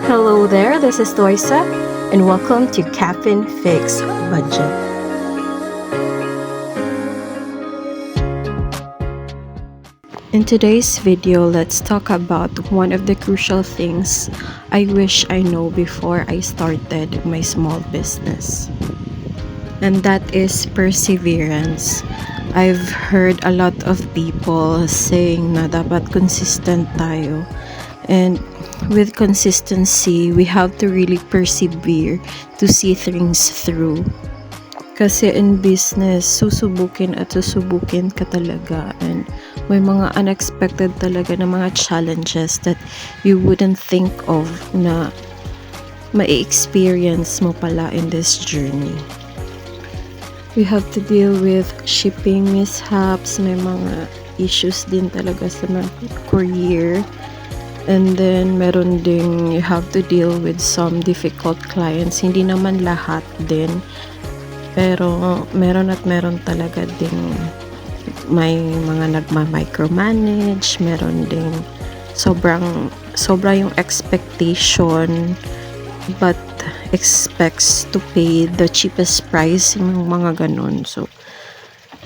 Hello there, this is Loisa, and welcome to Caffeine Fix Budget. In today's video, let's talk about one of the crucial things I wish I know before I started my small business. And that is perseverance. I've heard a lot of people saying na dapat consistent tayo. And with consistency, we have to really persevere to see things through. Kasi in business, susubukin at susubukin ka talaga, and may mga unexpected talaga na mga challenges that you wouldn't think of na ma-experience mo pala in this journey. We have to deal with shipping mishaps, may mga issues din talaga sa mga courier. And then, meron ding you have to deal with some difficult clients. Hindi naman lahat din. Pero, meron at meron talaga ding may mga nagma-micromanage. Meron ding sobra yung expectation but expects to pay the cheapest price, yung mga ganun. So,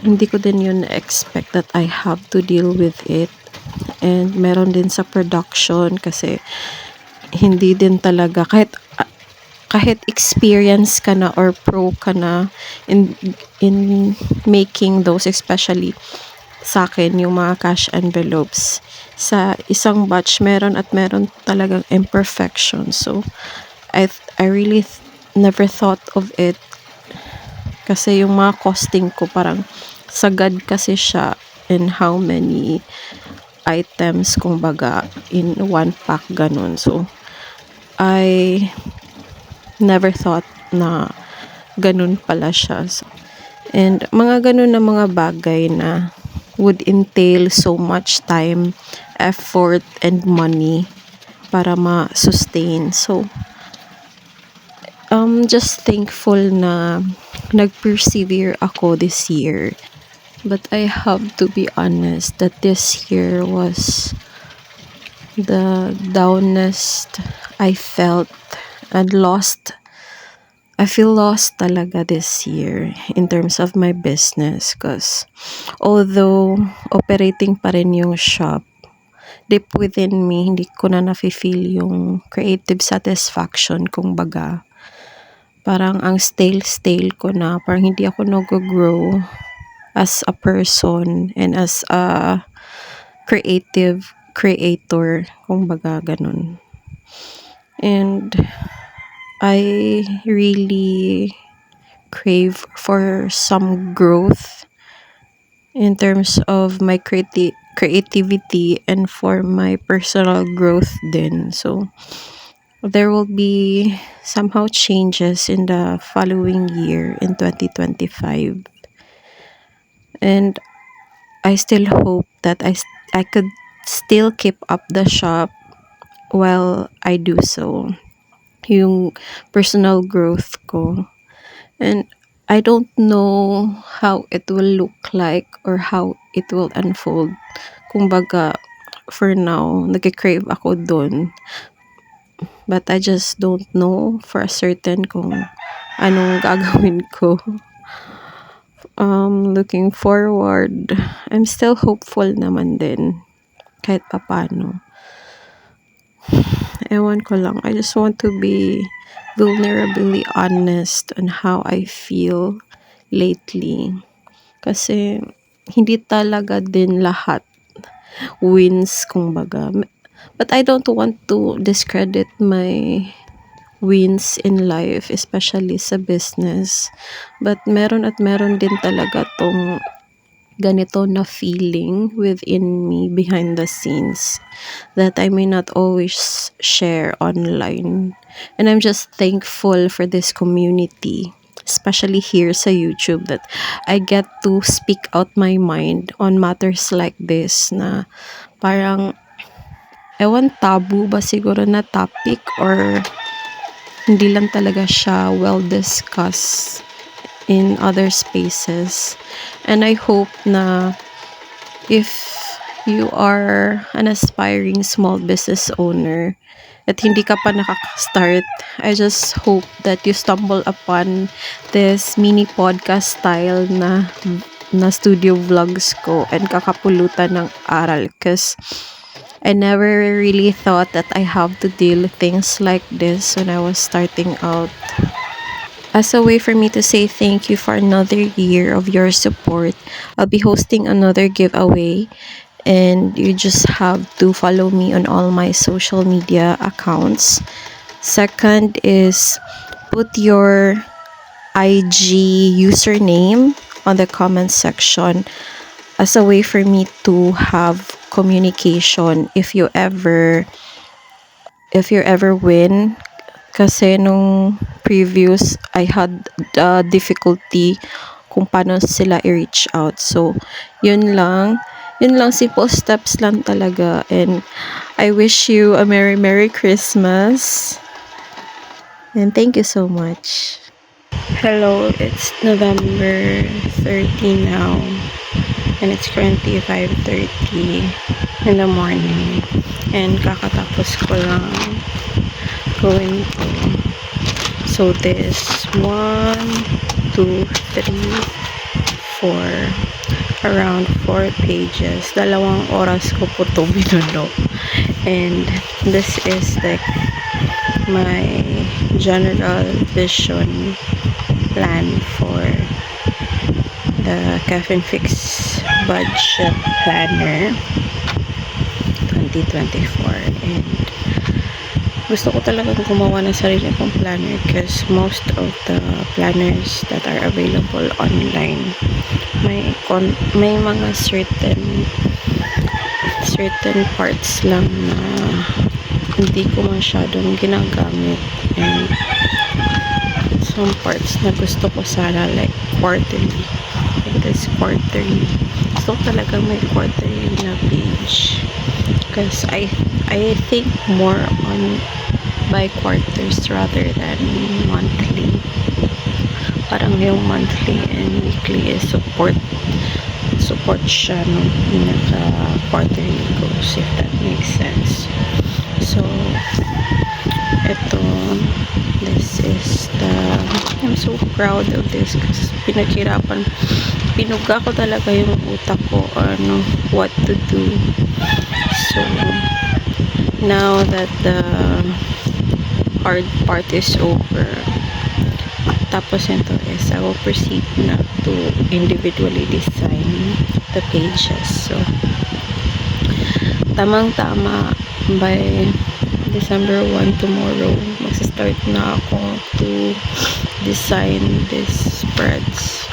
hindi ko din yun expect that I have to deal with it. And meron din sa production kasi hindi din talaga kahit experience ka na or pro ka na in making those, especially sa akin yung mga cash envelopes, sa isang batch meron at meron talagang imperfection. So I really never thought of it kasi yung mga costing ko parang sagad kasi siya in how many items, kumbaga, in one pack, ganun. So, I never thought na ganun pala siya. And mga ganun na mga bagay na would entail so much time, effort, and money para ma-sustain. So, just thankful na nag-persevere ako this year. But I have to be honest that this year was the downest I felt and lost. I feel lost talaga this year in terms of my business, because although operating pa rin yung shop, deep within me, hindi ko na nafe-feel yung creative satisfaction, kung baga. Parang ang stale ko na, parang hindi ako nag-grow as a person and as a creator, kung baga ganun. And I really crave for some growth in terms of my creativity and for my personal growth din. So there will be somehow changes in the following year in 2025. And I still hope that I could still keep up the shop while I do so. Yung personal growth ko. And I don't know how it will look like or how it will unfold. Kumbaga, for now, nag-crave ako dun. But I just don't know for a certain kung anong gagawin ko. Looking forward, I'm still hopeful naman din, kahit papano. Ewan ko lang, I just want to be vulnerably honest on how I feel lately. Kasi hindi talaga din lahat wins, kumbaga. But I don't want to discredit my wins in life, especially sa business. But meron at meron din talaga tong ganito na feeling within me behind the scenes that I may not always share online. And I'm just thankful for this community, especially here sa YouTube, that I get to speak out my mind on matters like this na parang ewan, tabu ba siguro na topic, or hindi lang talaga siya well discussed in other spaces. And I hope na if you are an aspiring small business owner, at hindi ka pa nakaka-start, I just hope that you stumble upon this mini podcast style na studio vlogs ko and kakapulutan ng aral, because I never really thought that I have to deal things like this when I was starting out. As a way for me to say thank you for another year of your support, I'll be hosting another giveaway, and you just have to follow me on all my social media accounts. Second is put your IG username on the comment section as a way for me to have communication if you ever win, kasi nung previous I had difficulty kung paano sila i-reach out. So yun lang, simple steps lang talaga, and I wish you a Merry Christmas and thank you so much. Hello, it's November 13 now, and it's currently 5:30 in the morning, and kakatapos ko lang going to. So this 1, 2, 3, 4, around 4 pages. 2 oras ko po ito binuno. And this is like my general vision plan for the Caffeine Fix budget planner 2024. And gusto ko talagang gumawa ng sarili kong planner, because most of the planners that are available online may mga certain parts lang na hindi ko masyadong ginagamit, and some parts na gusto ko sana like quarterly, like this quarterly. Gusto ko talagang may quarterly na page, because I think more on by quarters rather than monthly. Parang yung monthly and weekly is support siya nung pinaka quarterly goals, if that makes sense. So this is I'm so proud of this, kasi pinuga ko talaga yung utak ko on what to do. So now that the hard part is over, tapos ito is I will proceed na to individually design the pages. So tamang-tama, by December 1 tomorrow, magsa-start na ako to design these spreads.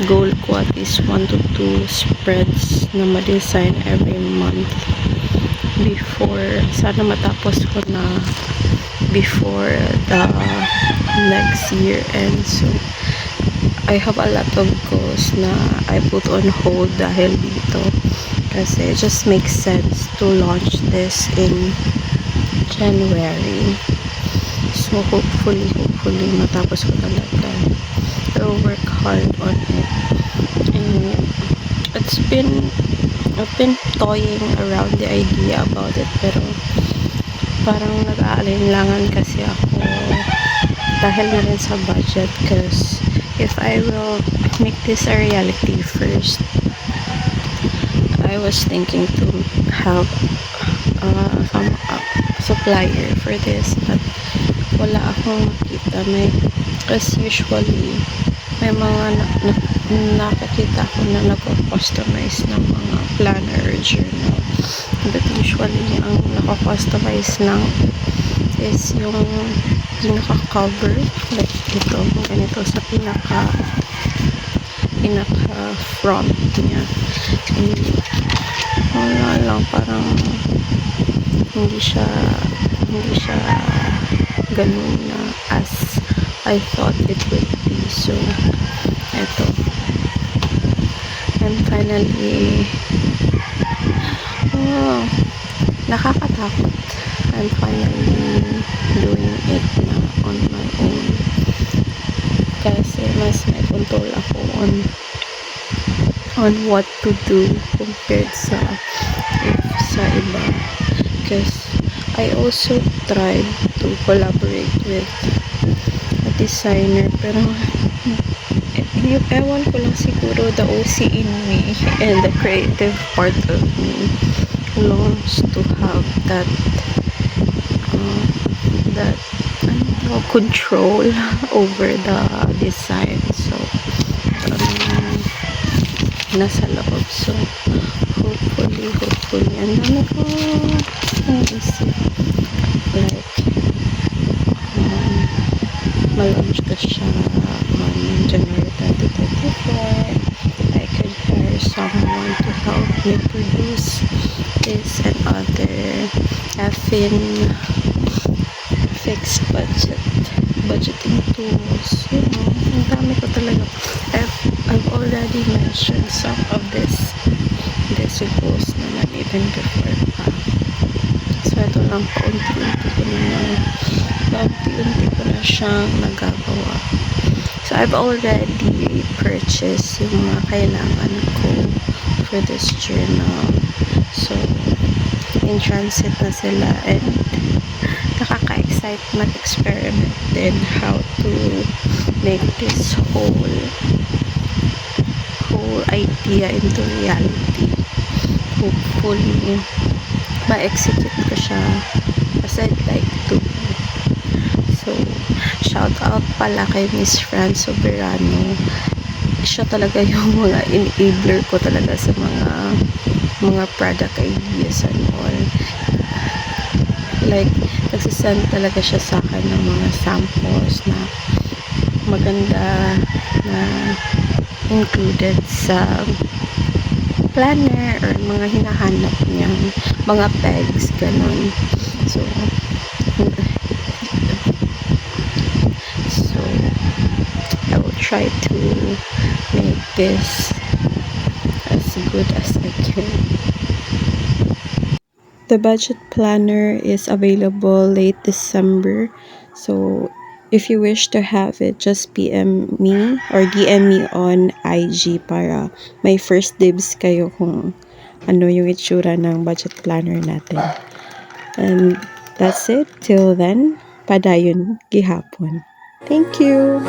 Goal ko at least 1 to 2 spreads na ma-design every month sana matapos ko na before the next year end. So I have a lot of goals na I put on hold dahil dito, kasi it just makes sense to launch this in January. So hopefully matapos ko talaga. I'll work hard on it. And I've been toying around the idea about it, pero parang nag-aalinlangan kasi ako dahil na rin sa budget, because if I will make this a reality first, I was thinking to have some supplier for this, but wala akong makita. Because usually may mga nakakita ko na nag-customize ng mga planner or journal, but usually ang naka-customize lang is yung pinaka-cover, like ito, ganito sa pinaka-front niya. And wala lang, parang hindi siya ganun na as I thought it would be. So eto, and finally, nakakatakot. I'm finally doing it na on my own, kasi mas may control ako on what to do compared sa iba. Because I also tried to collaborate with a designer, pero ewan ko lang, siguro the OC in me and the creative part of me longs to have that that control over the design. So nasa loob. So hopefully ang dami ko naisip, like ma-launch ko siya on January 2024. I could hire someone to help me produce this and other effing fixed budgeting tools. Ang dami ko talaga. I've already mentioned some of this goals naman even before pa. So ito lang, paunti-unti ko na siyang nagagawa. So I've already purchased yung mga kailangan ko for this journal. So in transit na sila, and nakaka-excite mag-experiment din how to make this whole idea into reality. Hopefully ma-execute ko siya as I'd like to. So shout out pala kay Miss Fran Soberano. Siya talaga yung mga enabler ko talaga sa mga product ideas and all. Like nagsisend talaga siya sa akin ng mga samples na maganda, na included sa planner or mga hinahanap niya, mga pegs, ganun. So I will try to make this as good as I can. The budget planner is available late December. So if you wish to have it, just PM me or DM me on IG para may first dibs kayo kung ano yung itsura ng budget planner natin. And that's it. Till then, padayon gihapon. Thank you!